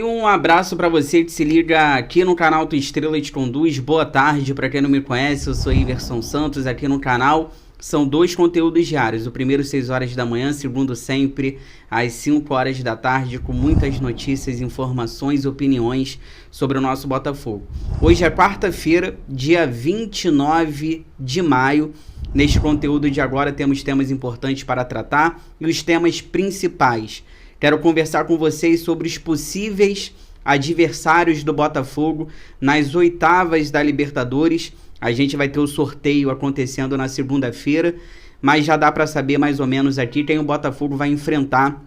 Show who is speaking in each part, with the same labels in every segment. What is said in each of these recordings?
Speaker 1: E um abraço para você que se liga aqui no canal Tua Estrela Te Conduz. Boa tarde, para quem não me conhece, eu sou Iverson Santos. Aqui no canal são 2 conteúdos diários. O primeiro 6 horas da manhã, segundo sempre às 5 horas da tarde, com muitas notícias, informações e opiniões sobre o nosso Botafogo. Hoje é quarta-feira, dia 29 de maio. Neste conteúdo de agora temos temas importantes para tratar e os temas principais. Quero conversar com vocês sobre os possíveis adversários do Botafogo nas oitavas da Libertadores. A gente vai ter o sorteio acontecendo na segunda-feira, mas já dá para saber mais ou menos aqui quem o Botafogo vai enfrentar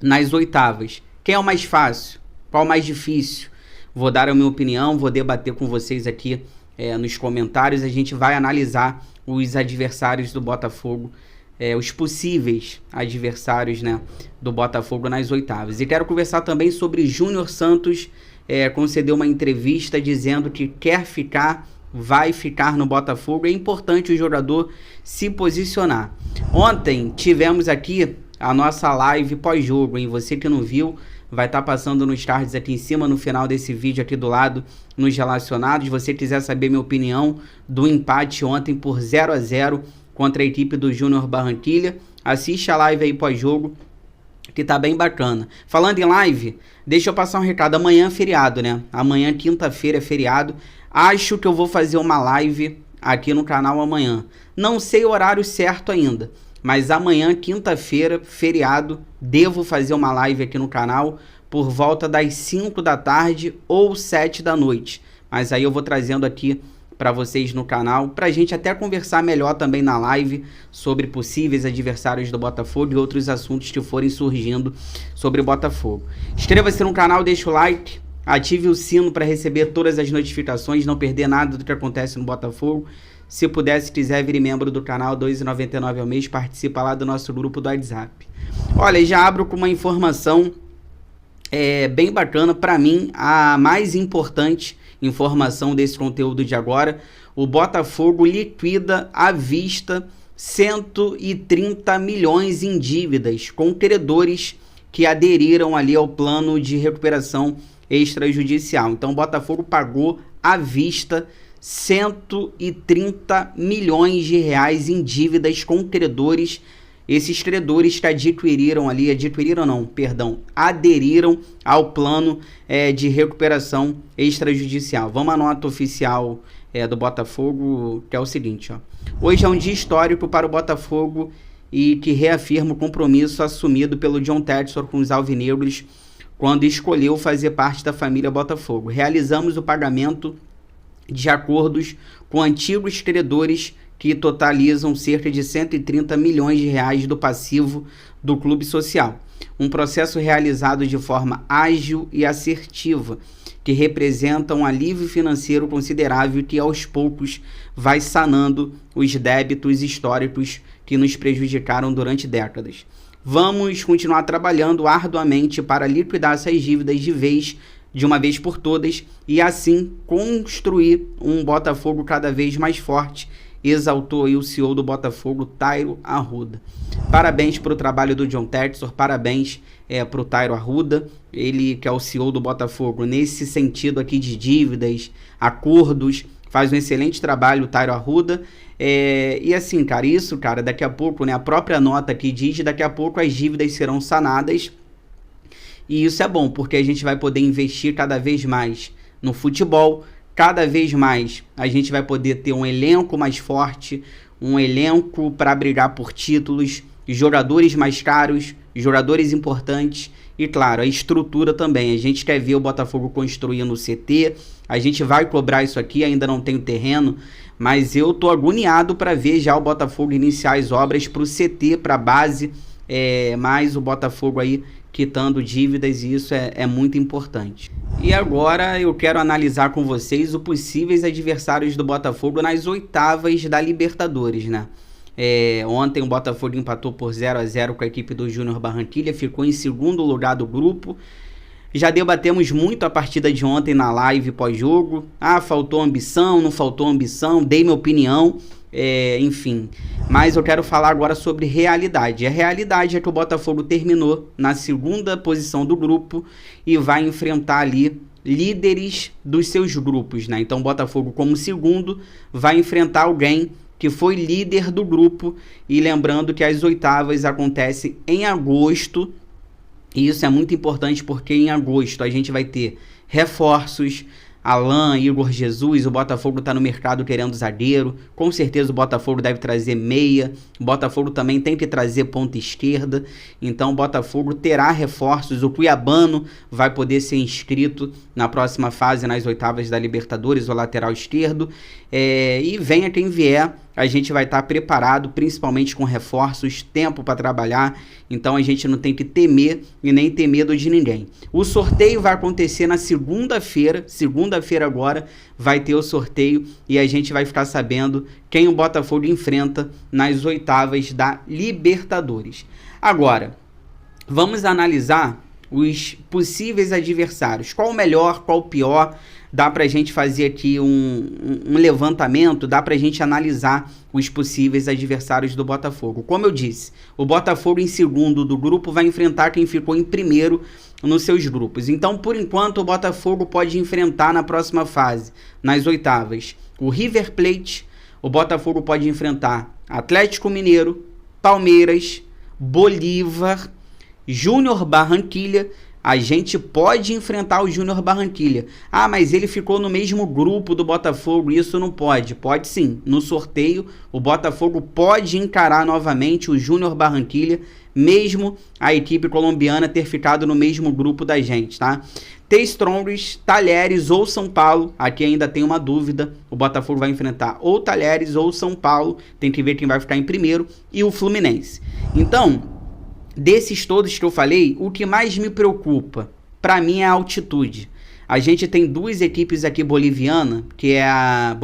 Speaker 1: nas oitavas. Quem é o mais fácil? Qual o mais difícil? Vou dar a minha opinião, vou debater com vocês aqui nos comentários. A gente vai analisar os adversários do Botafogo, os possíveis adversários, né, do Botafogo nas oitavas. E quero conversar também sobre Júnior Santos, concedeu uma entrevista dizendo que quer ficar, vai ficar no Botafogo. É importante o jogador se posicionar. Ontem tivemos aqui a nossa live pós-jogo, hein? Você que não viu, vai estar passando nos cards aqui em cima, no final desse vídeo aqui do lado, nos relacionados. Se você quiser saber minha opinião do empate ontem por 0-0 contra a equipe do Júnior Barranquilla, assiste a live aí pós-jogo, que tá bem bacana. Falando em live, deixa eu passar um recado. Amanhã é feriado, né? Amanhã, quinta-feira, é feriado. Acho que eu vou fazer uma live aqui no canal amanhã. Não sei o horário certo ainda, mas amanhã, quinta-feira, feriado, devo fazer uma live aqui no canal por volta das 5 da tarde ou 7 da noite. Mas aí eu vou trazendo aqui para vocês no canal, para a gente até conversar melhor também na live sobre possíveis adversários do Botafogo e outros assuntos que forem surgindo sobre o Botafogo. Inscreva-se no canal, deixa o like, ative o sino para receber todas as notificações, não perder nada do que acontece no Botafogo. Se puder, se quiser, vire membro do canal, R$ 2,99 ao mês, participa lá do nosso grupo do WhatsApp. Olha, já abro com uma informação bem bacana, para mim, a mais importante informação desse conteúdo de agora. O Botafogo liquida à vista 130 milhões em dívidas com credores que aderiram ali ao plano de recuperação extrajudicial. Então o Botafogo pagou à vista 130 milhões de reais em dívidas com credores. Esses credores que aderiram ao plano de recuperação extrajudicial. Vamos à nota oficial do Botafogo, que é o seguinte, ó. Hoje é um dia histórico para o Botafogo e que reafirma o compromisso assumido pelo John Textor com os alvinegros quando escolheu fazer parte da família Botafogo. Realizamos o pagamento de acordos com antigos credores que totalizam cerca de 130 milhões de reais do passivo do clube social. Um processo realizado de forma ágil e assertiva, que representa um alívio financeiro considerável que aos poucos vai sanando os débitos históricos que nos prejudicaram durante décadas. Vamos continuar trabalhando arduamente para liquidar essas dívidas de uma vez por todas e assim construir um Botafogo cada vez mais forte, exaltou aí o CEO do Botafogo, Tairo Arruda. Parabéns para o trabalho do John Textor, parabéns para o Tairo Arruda, ele que é o CEO do Botafogo, nesse sentido aqui de dívidas, acordos, faz um excelente trabalho o Tairo Arruda. E assim, cara, daqui a pouco, né, a própria nota aqui diz, daqui a pouco as dívidas serão sanadas, e isso é bom, porque a gente vai poder investir cada vez mais no futebol. Cada vez mais a gente vai poder ter um elenco mais forte, um elenco para brigar por títulos, jogadores mais caros, jogadores importantes e, claro, a estrutura também. A gente quer ver o Botafogo construindo o CT, a gente vai cobrar isso aqui, ainda não tem o terreno, mas eu tô agoniado para ver já o Botafogo iniciar as obras para o CT, para a base, mais o Botafogo aí quitando dívidas, e isso é muito importante. E agora eu quero analisar com vocês os possíveis adversários do Botafogo nas oitavas da Libertadores, né? Ontem o Botafogo empatou por 0-0 com a equipe do Júnior Barranquilla, ficou em segundo lugar do grupo. Já debatemos muito a partida de ontem na live pós-jogo. Faltou ambição, não faltou ambição, dei minha opinião. enfim. Mas eu quero falar agora sobre realidade. A realidade é que o Botafogo terminou na segunda posição do grupo e vai enfrentar ali líderes dos seus grupos, né? Então o Botafogo, como segundo, vai enfrentar alguém que foi líder do grupo, e lembrando que as oitavas acontecem em agosto, e isso é muito importante porque em agosto a gente vai ter reforços, Alan, Igor Jesus, o Botafogo está no mercado querendo zagueiro, com certeza o Botafogo deve trazer meia, o Botafogo também tem que trazer ponta esquerda, então o Botafogo terá reforços, o Cuiabano vai poder ser inscrito na próxima fase nas oitavas da Libertadores, o lateral esquerdo, e venha quem vier, a gente vai estar preparado, principalmente com reforços, tempo para trabalhar, então a gente não tem que temer e nem ter medo de ninguém. O sorteio vai acontecer na segunda-feira agora vai ter o sorteio e a gente vai ficar sabendo quem o Botafogo enfrenta nas oitavas da Libertadores. Agora, vamos analisar os possíveis adversários. Qual o melhor, qual o pior? Dá pra gente fazer aqui um levantamento, dá pra gente analisar os possíveis adversários do Botafogo. Como eu disse, o Botafogo em segundo do grupo vai enfrentar quem ficou em primeiro nos seus grupos. Então, por enquanto, o Botafogo pode enfrentar na próxima fase, nas oitavas, o River Plate, o Botafogo pode enfrentar Atlético Mineiro, Palmeiras, Bolívar, Júnior Barranquilla. A gente pode enfrentar o Júnior Barranquilla. Ah, mas ele ficou no mesmo grupo do Botafogo. Isso não pode. Pode sim. No sorteio, o Botafogo pode encarar novamente o Júnior Barranquilla, mesmo a equipe colombiana ter ficado no mesmo grupo da gente, tá? The Strongest, Talheres ou São Paulo. Aqui ainda tem uma dúvida. O Botafogo vai enfrentar ou Talheres ou São Paulo. Tem que ver quem vai ficar em primeiro. E o Fluminense. Então, desses todos que eu falei, o que mais me preocupa, para mim, é a altitude. A gente tem duas equipes aqui bolivianas, que é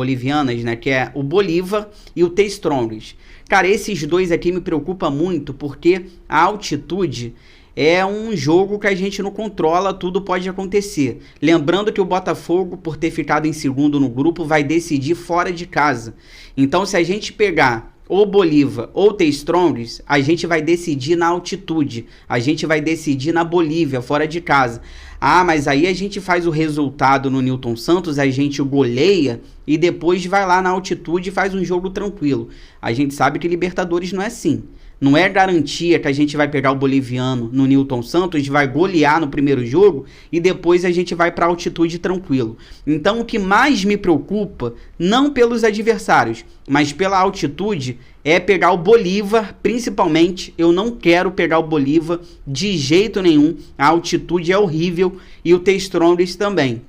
Speaker 1: o Bolívar e o The Strongest. Cara, esses dois aqui me preocupam muito, porque a altitude é um jogo que a gente não controla, tudo pode acontecer. Lembrando que o Botafogo, por ter ficado em segundo no grupo, vai decidir fora de casa. Então, se a gente pegar ou Bolívar ou The Strongest, a gente vai decidir na altitude, a gente vai decidir na Bolívia, fora de casa. Ah, mas aí a gente faz o resultado no Newton Santos, a gente goleia e depois vai lá na altitude e faz um jogo tranquilo. A gente sabe que Libertadores não é assim. Não é garantia que a gente vai pegar o boliviano no Newton Santos, vai golear no primeiro jogo e depois a gente vai para altitude tranquilo. Então o que mais me preocupa, não pelos adversários, mas pela altitude, é pegar o Bolívar, principalmente. Eu não quero pegar o Bolívar de jeito nenhum, a altitude é horrível e o The Strongest também.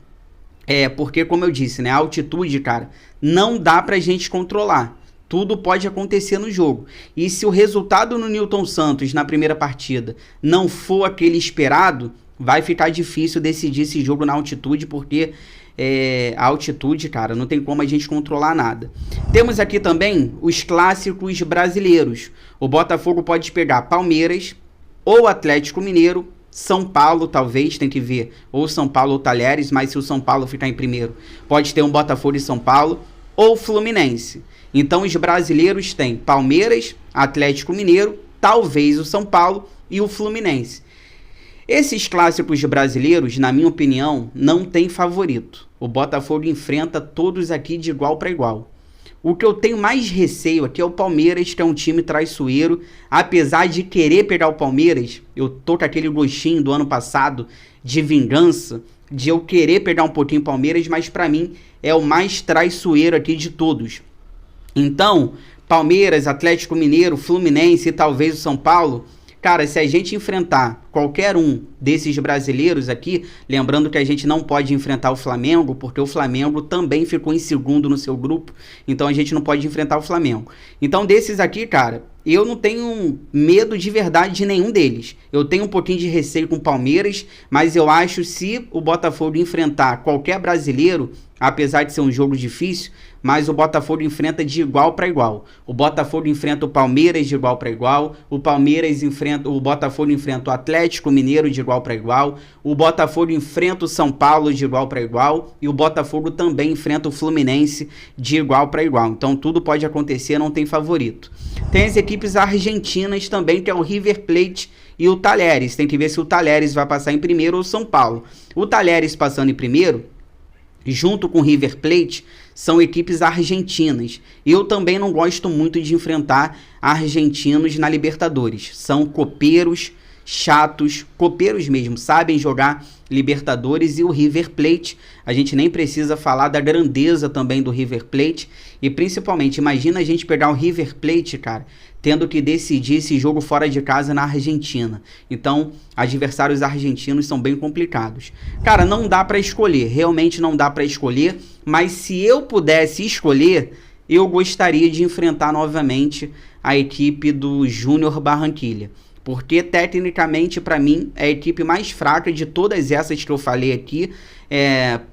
Speaker 1: Porque como eu disse, né, a altitude, cara, não dá pra gente controlar. Tudo pode acontecer no jogo. E se o resultado no Newton Santos na primeira partida não for aquele esperado, vai ficar difícil decidir esse jogo na altitude, porque a altitude, cara, não tem como a gente controlar nada. Temos aqui também os clássicos brasileiros. O Botafogo pode pegar Palmeiras ou Atlético Mineiro, São Paulo, talvez, tem que ver, ou São Paulo ou Talheres, mas se o São Paulo ficar em primeiro, pode ter um Botafogo e São Paulo, ou Fluminense. Então os brasileiros têm Palmeiras, Atlético Mineiro, talvez o São Paulo e o Fluminense. Esses clássicos brasileiros, na minha opinião, não tem favorito. O Botafogo enfrenta todos aqui de igual para igual. O que eu tenho mais receio aqui é o Palmeiras, que é um time traiçoeiro. Apesar de querer pegar o Palmeiras, eu tô com aquele gostinho do ano passado de vingança, de eu querer pegar um pouquinho o Palmeiras, mas para mim é o mais traiçoeiro aqui de todos. Então, Palmeiras, Atlético Mineiro, Fluminense e talvez o São Paulo, cara, se a gente enfrentar qualquer um desses brasileiros aqui, lembrando que a gente não pode enfrentar o Flamengo, porque o Flamengo também ficou em segundo no seu grupo, então a gente não pode enfrentar o Flamengo. Então, desses aqui, cara, eu não tenho medo de verdade de nenhum deles. Eu tenho um pouquinho de receio com o Palmeiras, mas eu acho que se o Botafogo enfrentar qualquer brasileiro, apesar de ser um jogo difícil, mas o Botafogo enfrenta de igual para igual. O Botafogo enfrenta o Palmeiras de igual para igual, o Botafogo enfrenta o Atlético Mineiro de igual para igual, o Botafogo enfrenta o São Paulo de igual para igual e o Botafogo também enfrenta o Fluminense de igual para igual. Então tudo pode acontecer, não tem favorito. Tem as equipes argentinas também, que é o River Plate e o Talheres. Tem que ver se o Talheres vai passar em primeiro ou o São Paulo. O Talheres passando em primeiro, junto com o River Plate, são equipes argentinas. Eu também não gosto muito de enfrentar argentinos na Libertadores. São copeiros, chatos, copeiros mesmo, sabem jogar Libertadores. E o River Plate, a gente nem precisa falar da grandeza também do River Plate. E principalmente, imagina a gente pegar o River Plate, cara, tendo que decidir esse jogo fora de casa na Argentina. Então, adversários argentinos são bem complicados. Cara, não dá pra escolher, realmente não dá pra escolher, mas se eu pudesse escolher, eu gostaria de enfrentar novamente a equipe do Júnior Barranquilla. Porque, tecnicamente, para mim, é a equipe mais fraca de todas essas que eu falei aqui,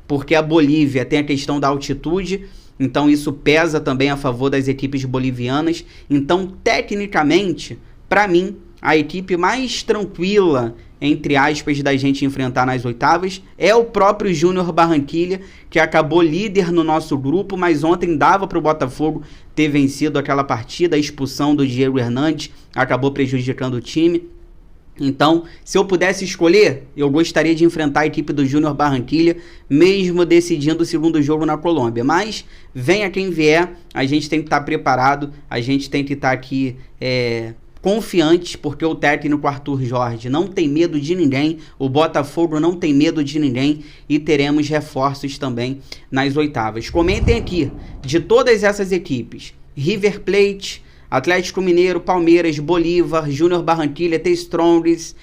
Speaker 1: porque a Bolívia tem a questão da altitude, então isso pesa também a favor das equipes bolivianas. Então, tecnicamente, para mim, a equipe mais tranquila, entre aspas, da gente enfrentar nas oitavas é o próprio Júnior Barranquilla, que acabou líder no nosso grupo, mas ontem dava para o Botafogo ter vencido aquela partida. A expulsão do Diego Hernandes acabou prejudicando o time. Então, se eu pudesse escolher, eu gostaria de enfrentar a equipe do Júnior Barranquilla, mesmo decidindo o segundo jogo na Colômbia. Mas, venha quem vier, a gente tem que estar preparado, a gente tem que estar aqui confiante, porque o técnico Arthur Jorge não tem medo de ninguém, o Botafogo não tem medo de ninguém e teremos reforços também nas oitavas. Comentem aqui, de todas essas equipes, River Plate, Atlético Mineiro, Palmeiras, Bolívar, Júnior Barranquilla, The Strongest,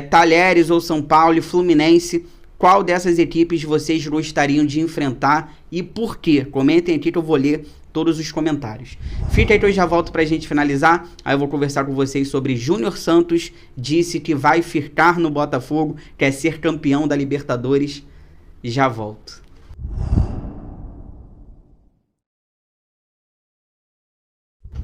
Speaker 1: Talheres ou São Paulo e Fluminense, qual dessas equipes vocês gostariam de enfrentar e por quê? Comentem aqui que eu vou ler todos os comentários. Fica aí que eu já volto pra gente finalizar. Aí eu vou conversar com vocês sobre Júnior Santos, disse que vai ficar no Botafogo, quer ser campeão da Libertadores. Já volto.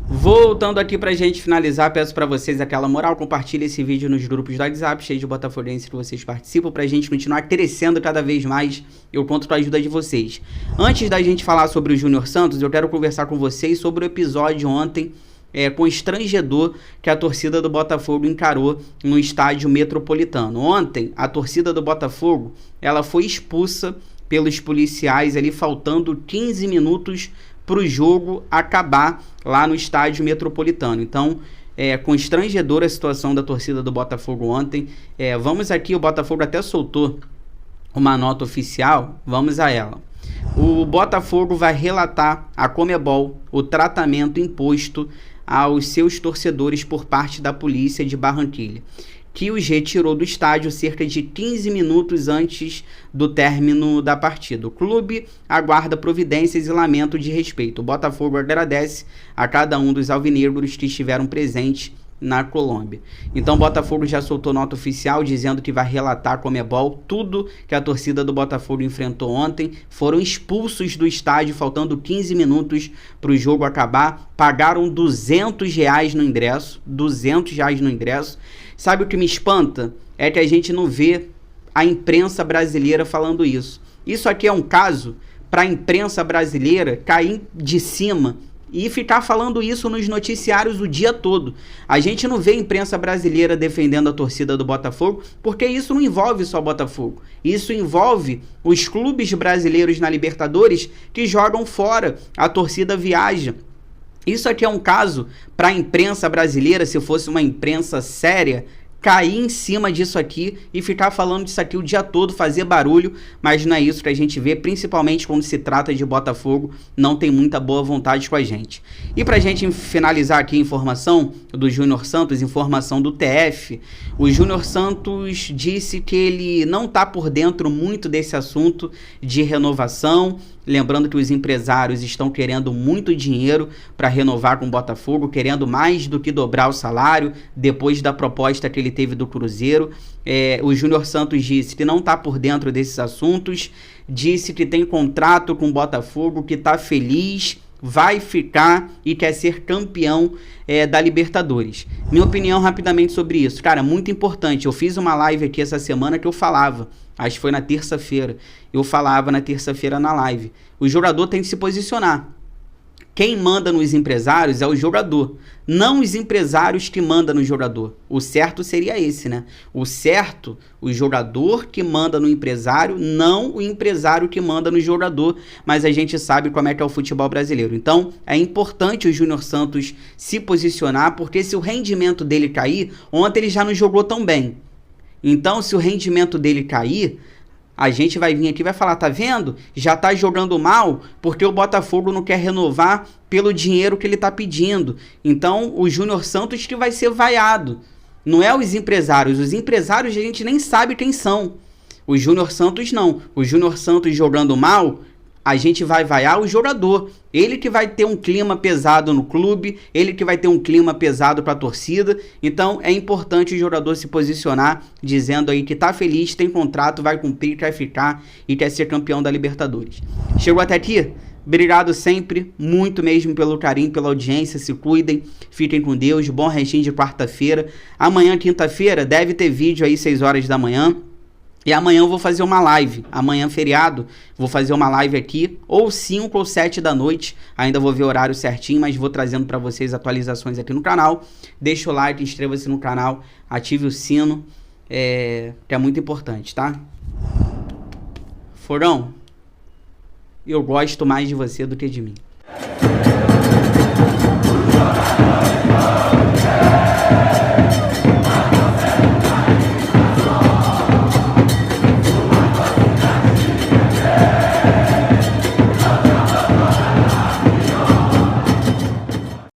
Speaker 1: Voltando aqui pra gente finalizar, peço pra vocês aquela moral, compartilhe esse vídeo nos grupos do WhatsApp, cheio de botafoguenses que vocês participam, pra gente continuar crescendo cada vez mais. Eu conto com a ajuda de vocês. Antes da gente falar sobre o Júnior Santos, eu quero conversar com vocês sobre o episódio ontem constrangedor que a torcida do Botafogo encarou no estádio Metropolitano. Ontem, a torcida do Botafogo, ela foi expulsa pelos policiais ali, faltando 15 minutos para o jogo acabar lá no estádio Metropolitano. Então, constrangedora a situação da torcida do Botafogo ontem. Vamos aqui, o Botafogo até soltou uma nota oficial, vamos a ela. O Botafogo vai relatar à Conmebol o tratamento imposto aos seus torcedores por parte da polícia de Barranquilla, que os retirou do estádio cerca de 15 minutos antes do término da partida. O clube aguarda providências e lamento de respeito. O Botafogo agradece a cada um dos alvinegros que estiveram presentes na Colômbia. Então o Botafogo já soltou nota oficial dizendo que vai relatar a Conmebol tudo que a torcida do Botafogo enfrentou ontem. Foram expulsos do estádio faltando 15 minutos para o jogo acabar. Pagaram R$200 no ingresso. R$200 no ingresso. Sabe o que me espanta? É que a gente não vê a imprensa brasileira falando isso. Isso aqui é um caso para a imprensa brasileira cair de cima e ficar falando isso nos noticiários o dia todo. A gente não vê a imprensa brasileira defendendo a torcida do Botafogo, porque isso não envolve só o Botafogo. Isso envolve os clubes brasileiros na Libertadores que jogam fora, a torcida viaja. Isso aqui é um caso para a imprensa brasileira, se fosse uma imprensa séria, cair em cima disso aqui e ficar falando disso aqui o dia todo, fazer barulho, mas não é isso que a gente vê, principalmente quando se trata de Botafogo, não tem muita boa vontade com a gente. E pra gente finalizar aqui a informação do Júnior Santos, informação do TF, o Júnior Santos disse que ele não tá por dentro muito desse assunto de renovação, lembrando que os empresários estão querendo muito dinheiro para renovar com o Botafogo, querendo mais do que dobrar o salário, depois da proposta que ele ele teve do Cruzeiro. O Júnior Santos disse que não está por dentro desses assuntos, disse que tem contrato com o Botafogo, que está feliz, vai ficar e quer ser campeão da Libertadores. Minha opinião rapidamente sobre isso. Cara, muito importante. Eu fiz uma live aqui essa semana que eu falava, acho que foi na terça-feira, eu falava na terça-feira na live. O jogador tem que se posicionar. Quem manda nos empresários é o jogador, não os empresários que mandam no jogador. O certo seria esse, né? O certo, o jogador que manda no empresário, não o empresário que manda no jogador. Mas a gente sabe como é que é o futebol brasileiro. Então, é importante o Júnior Santos se posicionar, porque se o rendimento dele cair, ontem ele já não jogou tão bem. Então, se o rendimento dele cair, a gente vai vir aqui e vai falar, tá vendo? Já tá jogando mal porque o Botafogo não quer renovar pelo dinheiro que ele tá pedindo. Então, o Júnior Santos que vai ser vaiado. Não é os empresários. Os empresários a gente nem sabe quem são. O Júnior Santos não. O Júnior Santos jogando mal, a gente vai vaiar o jogador. Ele que vai ter um clima pesado no clube, ele que vai ter um clima pesado para a torcida. Então é importante o jogador se posicionar, dizendo aí que tá feliz, tem contrato, vai cumprir, quer ficar e quer ser campeão da Libertadores. Chegou até aqui? Obrigado sempre, muito mesmo pelo carinho, pela audiência, se cuidem, fiquem com Deus, bom restinho de quarta-feira. Amanhã, quinta-feira, deve ter vídeo aí 6 horas da manhã. E amanhã eu vou fazer uma live, amanhã feriado, vou fazer uma live aqui, ou 5 ou 7 da noite, ainda vou ver o horário certinho, mas vou trazendo para vocês atualizações aqui no canal. Deixa o like, inscreva-se no canal, ative o sino, que é muito importante, tá? Forão, eu gosto mais de você do que de mim.